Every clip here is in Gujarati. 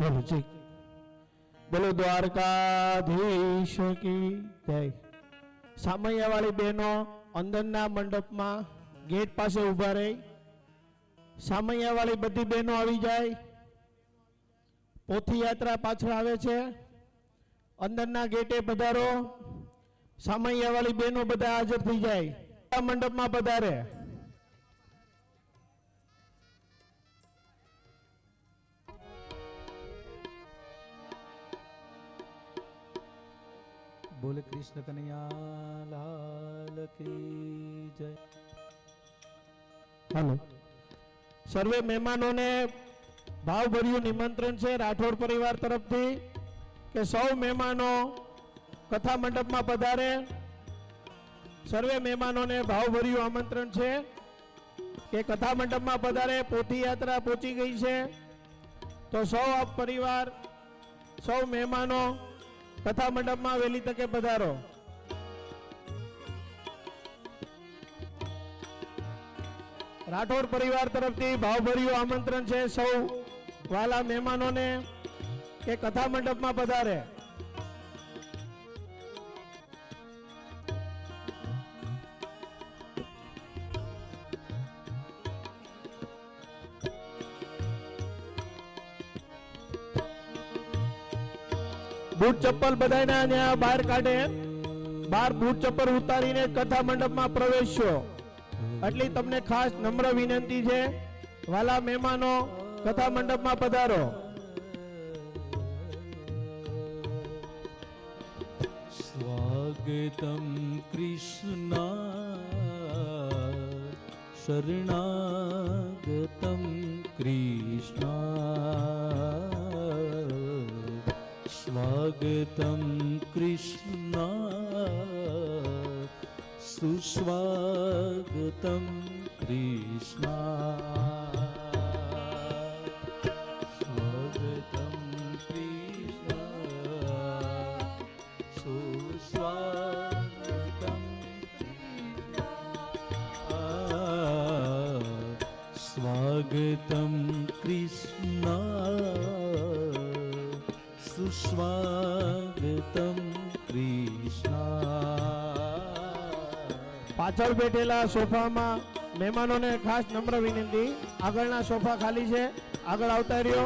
બોલો જી, બોલો દ્વારકાધીશ કી જય। સામૈયાવાળી બહેનો અંદરના મંડપમાં ગેટ પાસે ઊભા રહી। સામૈયાવાળી બધી બહેનો આવી જાય। પોથી યાત્રા પાછળ આવે છે, અંદરના ગેટે પધારો। સામૈયાવાળી બહેનો બધા હાજર થઈ જાય, મંડપમાં પધારે। बोले कृष्ण कन्हैया लाल की जय। हेलो, सर्वे मेहमानों ने भावभर्यु निमंत्रण है राठौर परिवार तरफ थी कि सौ मेहमानों कथा मंडप में पधारे। सर्वे मेहमानों ने भावभर्यु आमंत्रण है कि कथा मंडप में पधारे। पोथी यात्रा पहुंची गई है, तो सौ आप परिवार सौ मेहमानों कथा मंडप में वेली तके पधारो। राठौर परिवार तरफ थी भावभर्यु आमंत्रण है सौ वाला मेहमानों ने के कथा मंडप में पधारे। बूट चप्पल बधाईना न्या बहार काढे। बार बूट चप्पल उतारीने कथा मंडप में प्रवेश्यो। એટલે તમને ખાસ નમ્ર વિનંતી છે, વાલા મહેમાનો કથા મંડપમાં પધારો। स्वागतम कृष्णा शरणागतम कृष्णा स्वागतम कृष्णा सुस्वागतम कृष्णा स्वागतम कृष्णा सुस्वागतम स्वागतम कृष्णा सुस्वागतम कृष्णा। પાછળ બેઠેલા સોફામાં મહેમાનોને ખાસ નમ્ર વિનંતી, આગળના સોફા ખાલી છે, આગળ આવતા રહ્યો।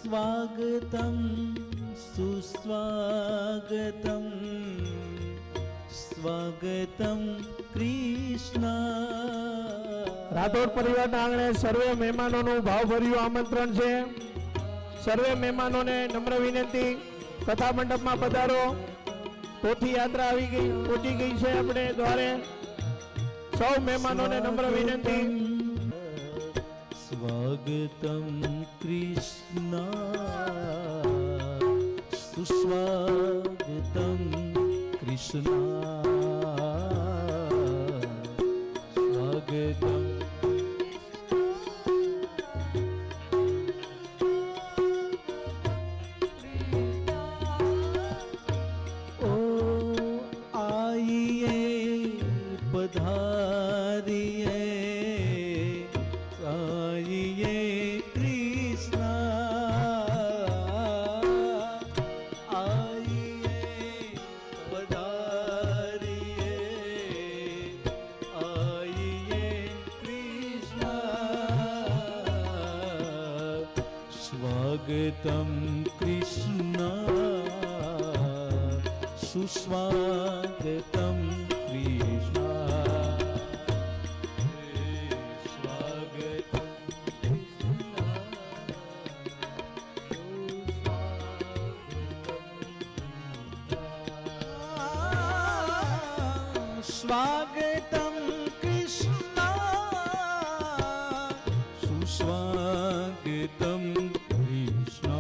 स्वागतम सुस्वागतम स्वागतम कृष्णा। રાઠોડ પરિવારના આંગણે સર્વે મહેમાનોનું ભાવભર્યું આમંત્રણ છે। સર્વે મહેમાનોને નમ્ર વિનંતી, કથા મંડપમાં પધારો। પોથી યાત્રા આવી ગઈ, પહોંચી ગઈ છે આપણે દ્વારે। સૌ મહેમાનોને નમ્ર વિનંતી। स्वागतम कृष्णा सुस्वागतम कृष्णा स्वागतम ओ आइए पधारिए आइए कृष्णा आइए पधारिए आइए कृष्णा स्वागतम कृष्णा सुस्वागतम कृष्णा स्वागतम कृष्णा सुस्वागतम कृष्णा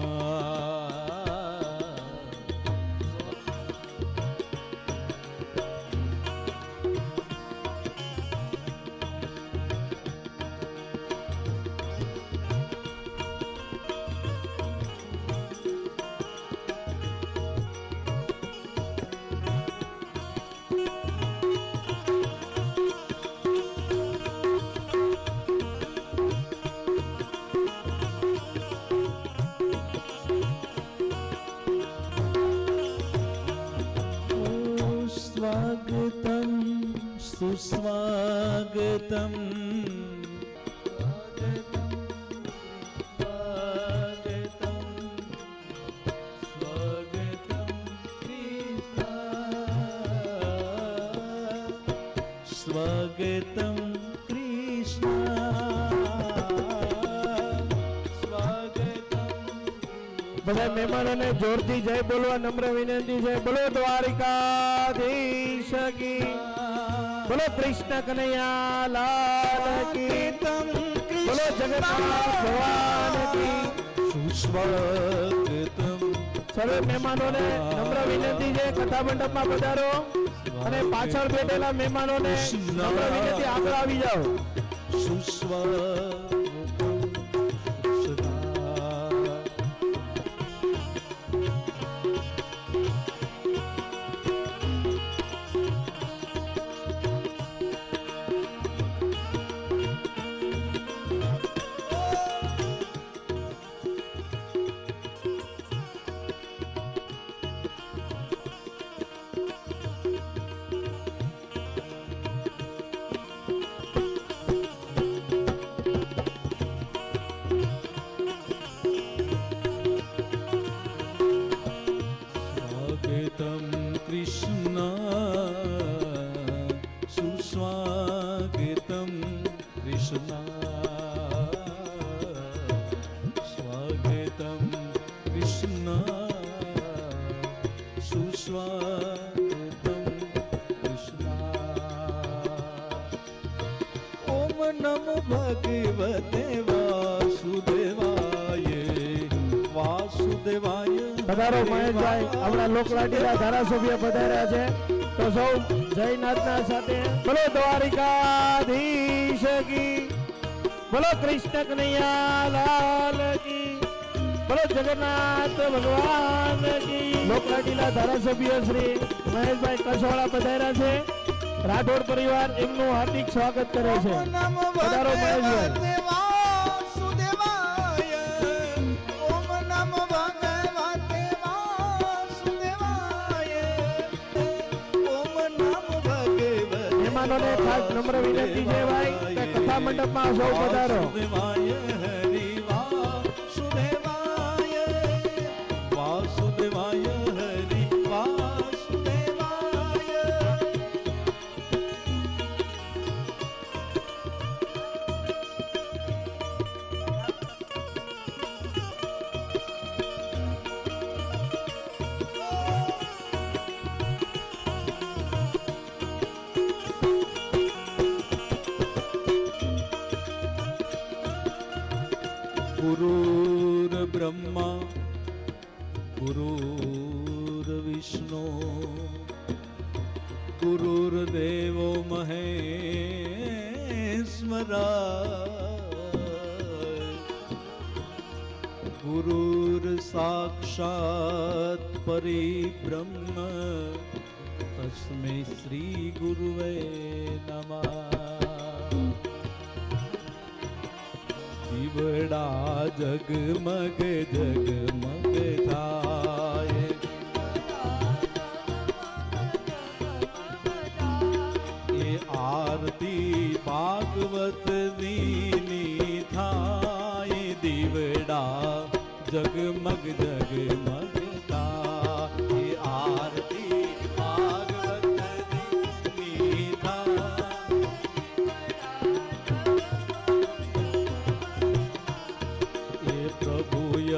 સુસ્વાગતમ સ્વાગતમ બધા મહેમાનોને જોરથી જય બોલવા નમ્ર વિનંતી છે. બોલો દ્વારિકાધીશ કી, બોલો કૃષ્ણ કનૈયા લાલ કી, બોલો જગન્નાથ ભગવાન કી. સુસ્વાગતમ સર્વે મહેમાનોને નમ્ર વિનંતી છે કથા મંડપમાં પધારો અને પાછળ બેઠેલા મહેમાનોને નમ્ર વિનંતી આગળ આવી જાઓ. સુસ્વાગતમ કૃષ્ણ સુસ્વાગતમ કૃષ્ણ સ્વાગતમ કૃષ્ણ સુસ્વાગતમ કૃષ્ણ. ઓમ નમો ભગવતે વાસુદેવાય વાસુદેવાય. પધારો મહેશભાઈ, આપણા લોકલાડીના ધારાસભ્ય પધાર્યા છે તો સૌ જયનાથના સાથે બોલો દ્વારિકાધીશ કી, બોલો કૃષ્ણ કનૈયા લાલ કી, બોલો જગન્નાથ ભગવાન કી. લોકલાડીના ધારાસભ્ય શ્રી મહેશભાઈ કસવાળા પધાર્યા છે. રાઠોડ પરિવાર એમનું હાર્દિક સ્વાગત કરે છે. પધારો મહેશભાઈ. મહેમાનોને ખાસ નમ્ર વિનંતી છે ભાઈ કે કથા મંડપમાં સૌ પધારો. વાસુદેવાય હરિ વાસુદેવાય. ગુરુર બ્રહ્મા ગુરુર્વિષ્ણુ ગુરુર્દેવો મહેશ્વરા ગુરુર સાક્ષાત પરિબ્રહ્મ તસ્મૈ શ્રી ગુરુવે નમઃ. દીવડા જગમગ જગમગ થાય એ આરતી ભાગવતની થાય. દીવડા જગમગ જગમગ થાય એ આરતી ભાગવતની થાય.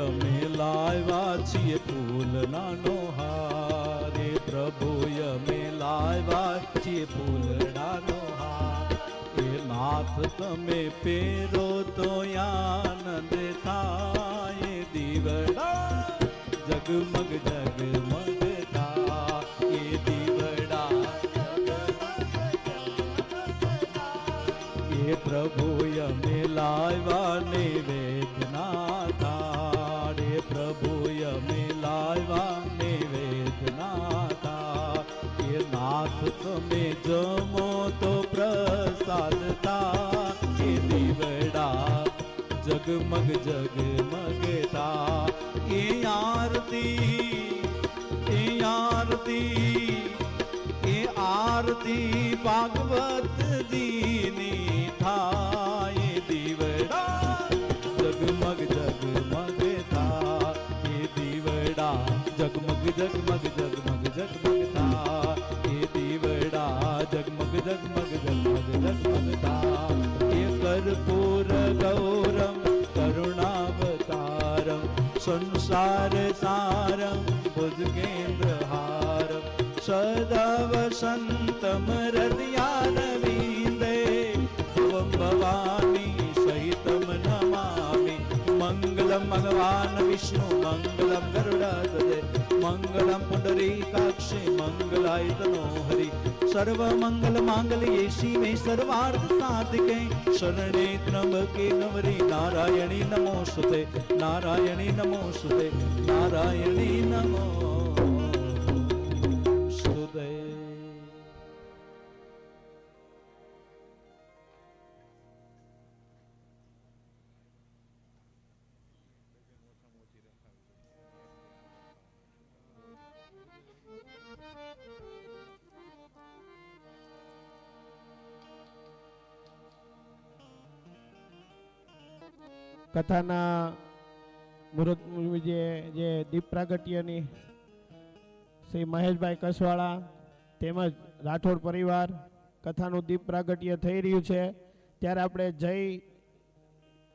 અમે લાવ્યા છીએ ફૂલનાનો હાર. પ્રભુ અમે લાવ્યા છીએ ફૂલડાનો હાર. એ નાથ તમે પહેરો તો આનંદ થાય. દીવડા જગમગ જગમગ થાય એ દીવડા એ પ્રભુ અમે લાવ્યા નિવેદના થાળે. પ્રભુ અમે લાવ્યા નિવેદના થા. એ નાથ તમે જમો તો પ્રસાદ તા. એ દીવડા જગમગ જગમગ તા. એ આરતી એ આરતી ભાગવત દીની થાય દીવડા જગમગ જગમગ થા એ દીવડા જગમગ જગમગ જગમગ જગમગ થા એ દીવડા જગમગ જગમગ જગમગ જગમગ થા એ કર્પૂર ગૌરમ કરુણાવતારમ સંસાર સારમ ભુજગેન્દ્રહારમ સદા વસંતમ હૃદયારવિંદે ભુવં ભવાની સહિતમ નમામિ મંગલમ ભગવાન વિષ્ણુ મંગલમ ગરુડાધરે મંગલમ પુંડરીકાક્ષે મંગલાય તનો હરિ સર્વ મંગલ માંગલ્યે શિવે સર્વાર્થ સાધિકે શરણે ત્રંબકે ગૌરી નારાયણી નમોસ્તુતે નારાયણી નમોસ્તુતે નારાયણી નમોસ્તુતે. કથાના મુહૂર્ત જે દીપ પ્રાગટ્યની શ્રી મહેશભાઈ કસવાળા તેમજ રાઠોડ પરિવાર કથાનું દીપ પ્રાગટ્ય થઈ રહ્યું છે ત્યારે આપણે જય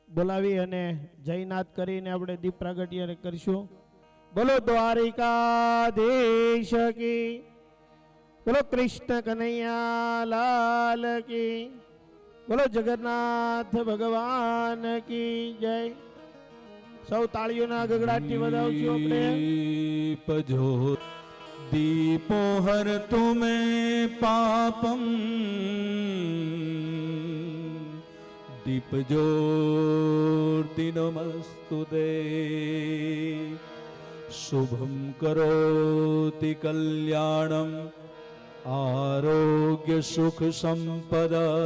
બોલાવી અને જયનાથ કરીને આપણે દીપ પ્રાગટ્ય કરીશું. બોલો દ્વારિકાધીશ કી, બોલો કૃષ્ણ કનૈયા લાલ કી, બોલો જગન્નાથ ભગવાન કી જય. સૌ તાળીઓના ગગડાટથી વધાવશું આપણે. પજો દીપો હર તુમે પાપમ દીપ જ્યોતિ નમસ્તુતે શુભમ કરોતિ કલ્યાણમ આરોગ્ય સુખ સંપદા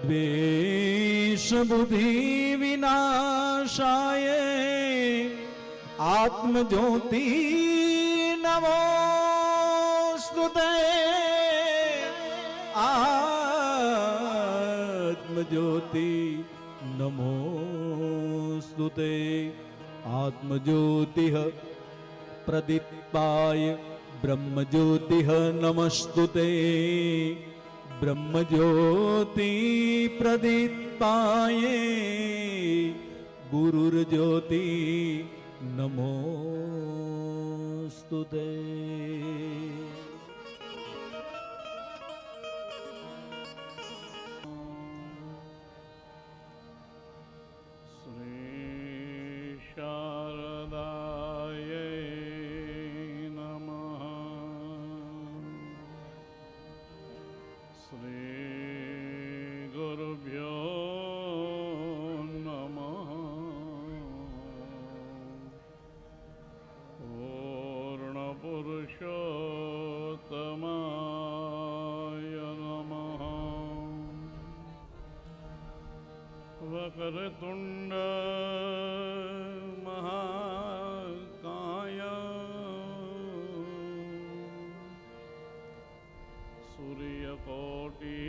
દ્વેષ બુદ્ધિ વિનાશાય આત્મજ્યોતિ નમોસ્તુતે આત્મજ્યોતિ નમોસ્તુતે આત્મજ્યોતિઃ પ્રદીપાય બ્રહ્મજ્યોતિઃ નમસ્તુતે બ્રહ્મજ્યોતિ પ્રદીપાય ગુરુર્જ્યોતિ નમોસ્તુતે. વક્રતુંડ મહાકાય સૂર્યકોટિ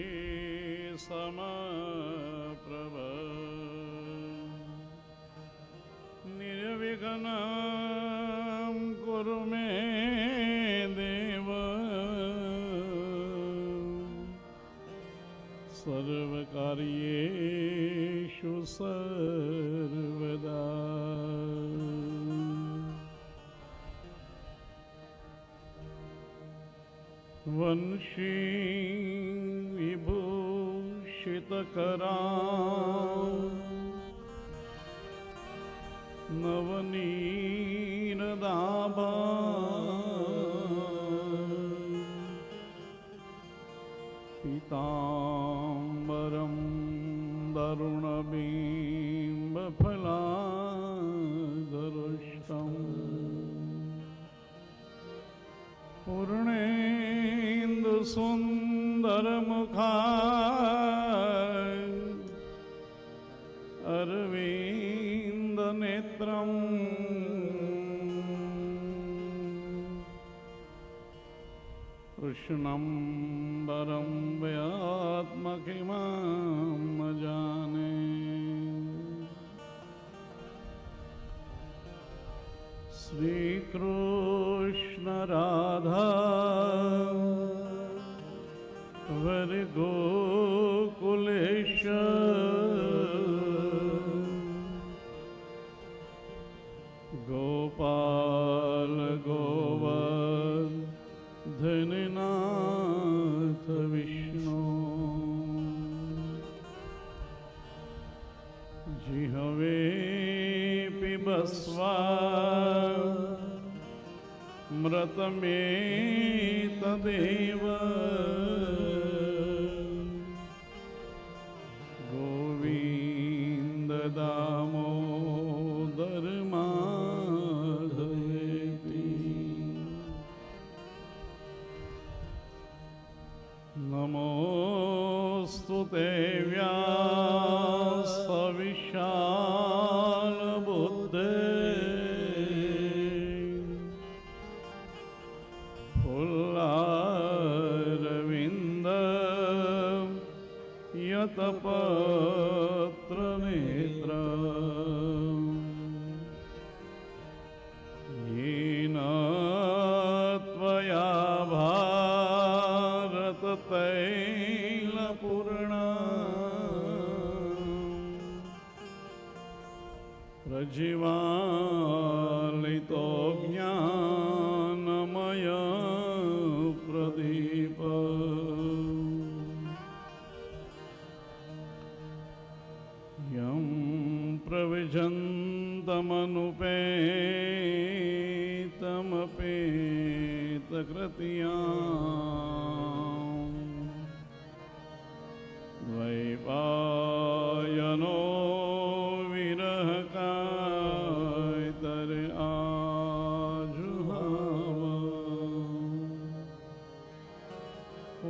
સમપ્રભ નિર્વિઘ્नं કુરુ મે દેવ સર્વકાર્યેષુ સર્વદા. વંશી વિભૂષિતકરા નવનીરદાભા પીતાંબરમ દરુણબિંબફલાધરુષ્ટમ પૂર્ણેન્દુ સુંદરમુખાય અરવિંદનેત્રમ कृष्णं वरं व्यात्मकिमां न जाने। श्री कृष्ण राधा वर गोकुलेश गोपाल गोवर्धननाथ विष्णु जिहवे पिबस्वा मृतमेतदेव गोविन्द दामोदर माधवेति। नमोऽस्तु ते व्यासविशाल बुद्धे फुल्लारविन्द यतपत्रनेत्र येन त्वया भारततैलपूर्णा प्रज्वालितो ज्ञानमय प्रदीप यं प्रविजन्तमनुपेतमपेतकृत्याम् द्वैपायनो विरहकातर आजुहाव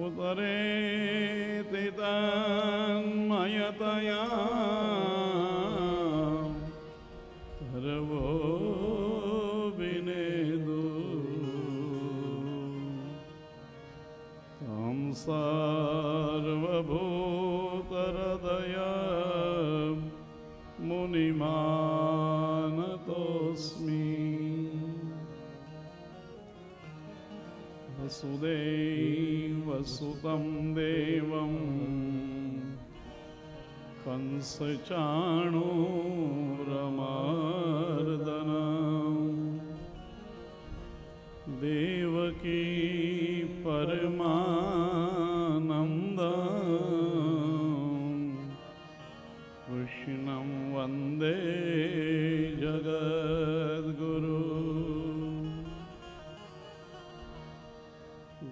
उदरेति तन्मयतया सर्वो विनेदु तं सर्वभूतहृदय मुनिमानतोऽस्मि। वसुदेवसुतं देवं कंसचाणूरमर्दनं देवकी परमानन्दं कृष्णं वन्दे जगद्गुरु।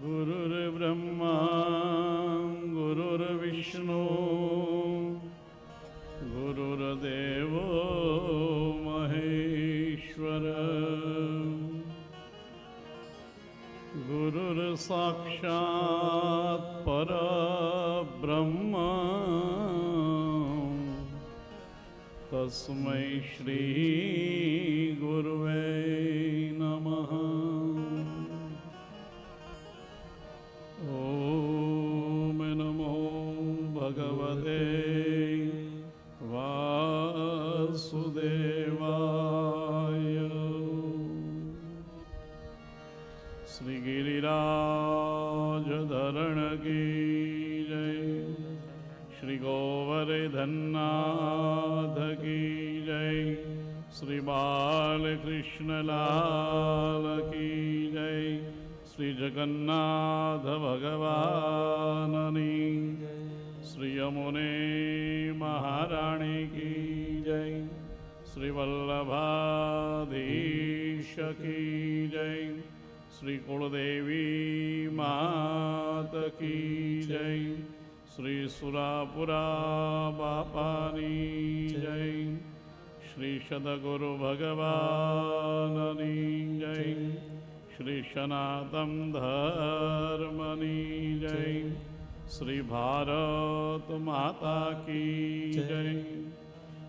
गुरुर्ब्रह्मा गुरुर्विष्णु गुरुर्देवो महेश्वर गुरुर्साक्षात् परब्रह्म तस्मै श्री गुरुवे नमः। ॐ नमो भगवते वासुदेवाय। श्री गिरिराजधरण की जय, श्री गोवर्धननाथ की जय, श्री बालकृष्ण लाल की जय, श्री जगन्नाथ भगवाननी, श्री यमुने महारानी की जय, श्री वल्लभाधीश की जय, श्री कुलदेवी मात की जय, श्री सुरापुरा बापानी जय, श्री सद्गुरु भगवाननी जय, श्री सनातन धर्मनी जय, श्री भारत माता की जय,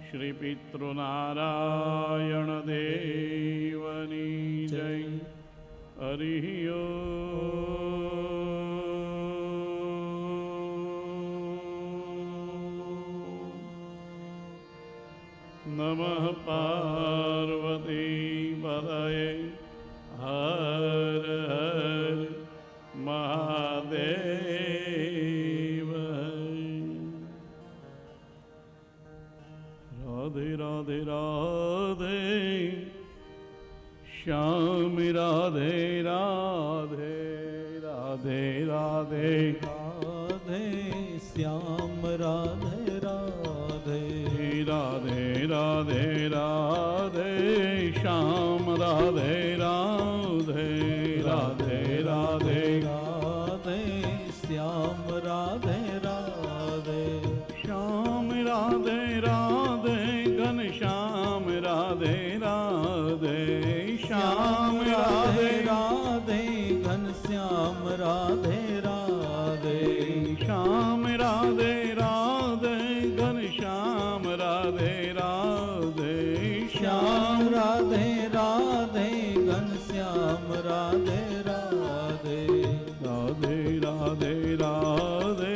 श्री पितृनारायण देवनी जय। हरि ओम। નમઃ પાર્વતી પદયે હર હર મહાદેવ. રાધે રાધે રાધે શ્યામ રાધે રાધે રાધે રાધે રાધે શ્યામ રાધે રાધે રાધે રાધે રાધે શ્યામ રાધે રાધે રાધે રાધે રાધે શ્યામ રાધે રાધે શ્યામ રાધે રાધે ઘન શ્યામ રાધે રાધે શ્યામ રાધે રાધે ઘન શ્યામ રાધે રાધે શ્યામ રાધે રાધે ઘન શ્યામ રાધે રાધે શ્યામ રાધે રાધે ઘન શ્યામ રાધે રાધે રાધે રાધે રાધે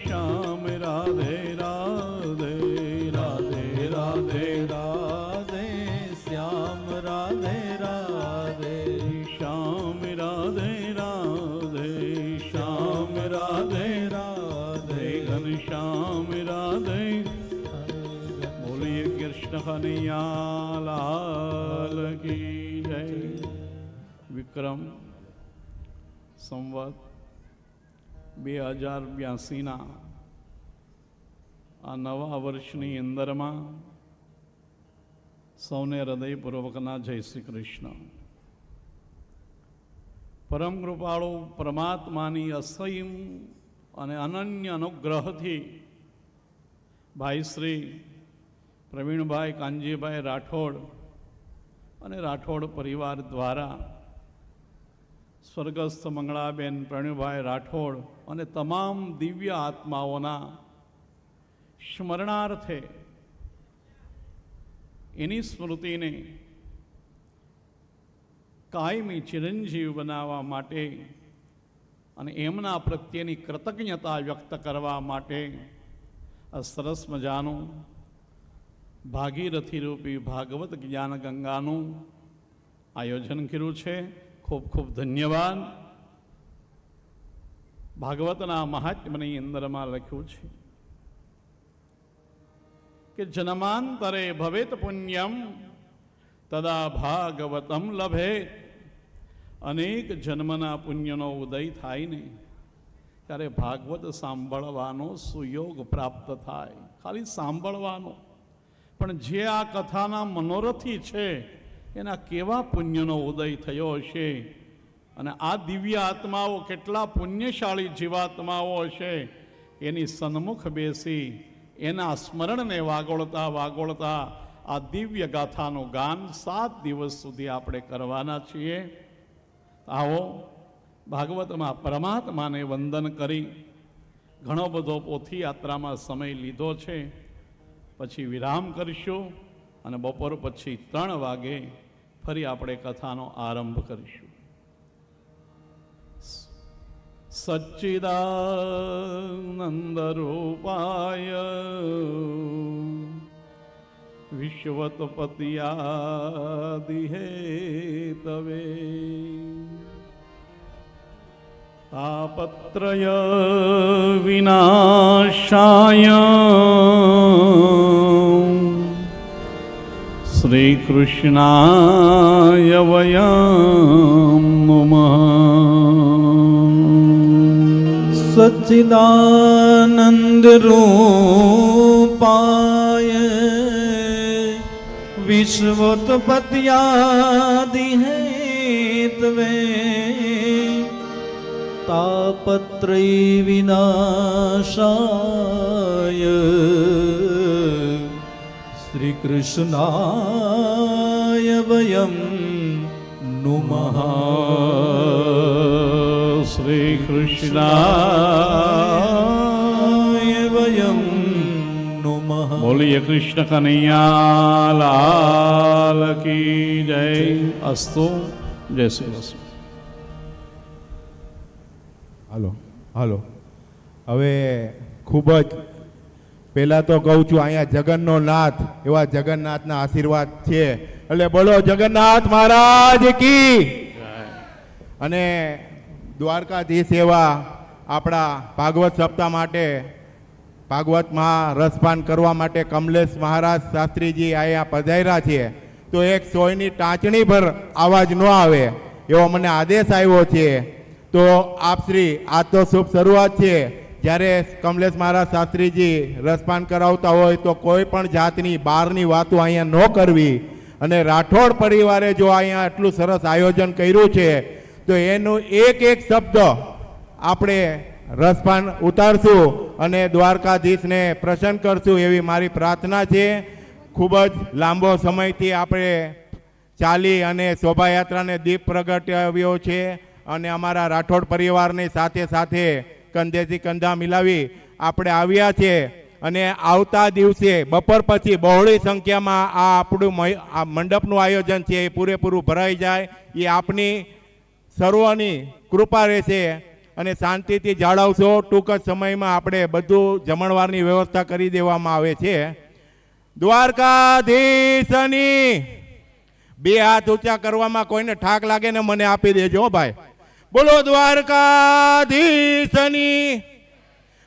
શ્યામ રાધે રાધે રાધે રાધે રાધે શ્યામ રાધે રાધે શ્યામ રાધે રાધે શ્યામ રાધે રાધે ઘન શ્યામ રાધે. બોલીએ કૃષ્ણ કનૈયા લાલ કી જય. વિક્રમ સંવત 2082 આ નવા વર્ષની અંદરમાં સૌને હૃદયપૂર્વકના જય શ્રી કૃષ્ણ. પરમ કૃપાળુ પરમાત્માની અસીમ અને અનન્ય અનુગ્રહથી ભાઈ શ્રી પ્રવીણભાઈ કાનજીભાઈ રાઠોડ અને રાઠોડ પરિવાર દ્વારા સ્વર્ગસ્થ મંગળાબેન પ્રવીણભાઈ રાઠોડ અને તમામ દિવ્ય આત્માઓના સ્મરણાર્થે એની સ્મૃતિને કાયમી ચિરંજીવ બનાવવા માટે અને એમના પ્રત્યેની કૃતજ્ઞતા વ્યક્ત કરવા માટે આ સરસ મજાનું ભાગીરથી રૂપી ભાગવત જ્ઞાન ગંગાનું આયોજન કર્યું છે. ખૂબ ખૂબ ધન્યવાદ. ભાગવતના મહાત્મ્યની અંદરમાં લખ્યું છે કે જન્માંતરે ભવેત પુણ્યમ તદા ભાગવતમ લભેત. અનેક જન્મના પુણ્યનો ઉદય થાય ને ત્યારે ભાગવત સાંભળવાનો સુયોગ પ્રાપ્ત થાય. ખાલી સાંભળવાનો, પણ જે આ કથાના મનોરથી છે એના કેવા પુણ્યનો ઉદય થયો હશે, અને આ દિવ્ય આત્માઓ કેટલા પુણ્યશાળી જીવાત્માઓ હશે, એની સન્મુખ બેસી એના સ્મરણને વાગોળતા વાગોળતા આ દિવ્ય ગાથાનું ગાન 7 દિવસ સુધી આપણે કરવાના છીએ. આવો ભાગવતમાં પરમાત્માને વંદન કરી ઘણો બધો પોથી યાત્રામાં સમય લીધો છે. પછી વિરામ કરીશું અને બપોર પછી 3 વાગે ફરી આપણે કથાનો આરંભ કરીશું. સચ્ચિદાનંદ રૂપાય વિશ્વતપતિયાદિહેતવે તાપત્રય વિનાશાય શ્રી કૃષ્ણાય વયં નમઃ. સચ્ચિદાનંદ રૂપાય વિશ્વોત્પત્યાદિહેતવે તાપત્રય વિનાશાય શ્રી કૃષ્ણાય વયં નુમઃ. શ્રી કૃષ્ણાય વયં નુમઃ. બોલીએ કૃષ્ણ કનૈયા લાલ કી જય. અસ્તુ. જય શ્રી કૃષ્ણ. હાલો હાલો. હવે ખૂબ જ પહેલા તો કહું છું અહીંયા જગન્નો નાથ, એવા જગન્નાથના આશીર્વાદ છે, એટલે બોલો જગન્નાથ મહારાજ કી. અને દ્વારકાધીશ એવા આપણા ભાગવત સપ્તાહ માટે, ભાગવતમાં રસપાન કરવા માટે કમલેશ મહારાજ શાસ્ત્રીજી અહીંયા પધાર્યા છે. તો એક સોયની ટાંચણી પર આવાજ ન આવે એવો મને આદેશ આવ્યો છે. તો આપશ્રી આ તો શુભ શરૂઆત છે. જ્યારે કમલેશ મહારાજ શાસ્ત્રીજી રસપાન કરાવતા હોય તો કોઈ પણ જાતની બહારની વાતો અહીંયા ન કરવી. અને રાઠોડ પરિવારે જો અહીંયા આટલું સરસ આયોજન કર્યું છે તો એનું એક એક શબ્દ આપણે રસપાન ઉતારશું અને દ્વારકાધીશને પ્રસન્ન કરશું એવી મારી પ્રાર્થના છે. ખૂબ જ લાંબો સમયથી આપણે ચાલી અને શોભાયાત્રાને દીપ પ્રગટાવ્યો છે અને અમારા રાઠોડ પરિવારની સાથે સાથે કંધેથી કંધા મિલાવી આપણે આવ્યા છે. અને આવતા દિવસે બપોર પછી બહોળી સંખ્યામાં આ આપણું આ મંડપનું આયોજન છે એ પૂરેપૂરું ભરાઈ જાય એ આપની સર્વની કૃપા રહેશે અને શાંતિથી જાળવશો. ટૂંક જ સમયમાં આપણે બધું જમણવારની વ્યવસ્થા કરી દેવામાં આવે છે. દ્વારકાધીશની બે હાથ ઊંચા કરવામાં કોઈને ઠાક લાગે ને મને આપી દેજો ભાઈ. બોલો દ્વારકાધીશની.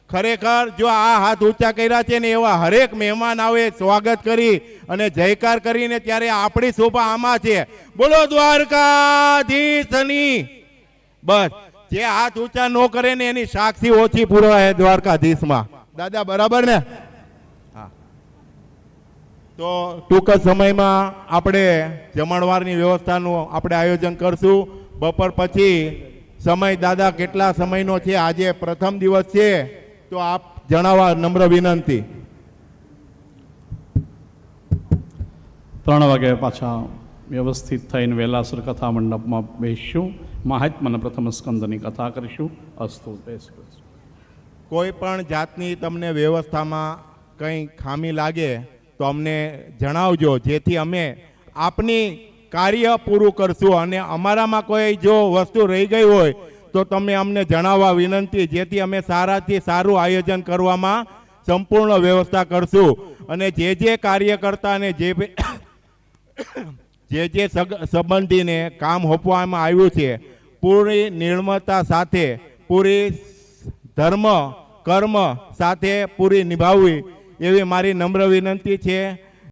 ખરેખર જો આ હાથ ઊંચા કર્યા છે ને એવા હરેક મહેમાન આવે સ્વાગત કરી અને જયકાર કરીને ત્યારે આપણી શોભા આમાં છે. બોલો દ્વારકાધીશની. બસ જે હાથ ઊંચા ન કરે ને એની સાક્ષી ઓછી પુરાય દ્વારકાધીશમાં. દાદા બરાબર ને? હા. તો ટૂંક જ સમયમાં આપણે જમણવારની વ્યવસ્થાનું આપણે આયોજન કરશું. બપોર પછી સમય દાદા કેટલા સમયનો છે? આજે પ્રથમ દિવસ છે તો આપ જણાવવા નમ્ર વિનંતી. 3 વાગે પાછા વ્યવસ્થિત થઈને વેલાસર કથા મંડપમાં બેસીશું. મહાત્માના પ્રથમ સ્કંદની કથા કરીશું. અસ્તુ. બેસીશું. કોઈ પણ જાતની તમને વ્યવસ્થામાં કંઈ ખામી લાગે તો અમને જણાવજો, જેથી અમે આપની કાર્ય પૂરું કરશું. અને અમારામાં કોઈ જો વસ્તુ રહી ગઈ હોય તો તમે અમને જણાવવા વિનંતી, જેથી અમે સારાથી સારું આયોજન કરવામાં સંપૂર્ણ વ્યવસ્થા કરશું. અને જે કાર્યકર્તા અને જે સંબંધીને કામ સોંપવામાં આવ્યું છે પૂરી નિર્મળતા સાથે, પૂરી ધર્મ કર્મ સાથે પૂરી નિભાવવી એવી મારી નમ્ર વિનંતી છે.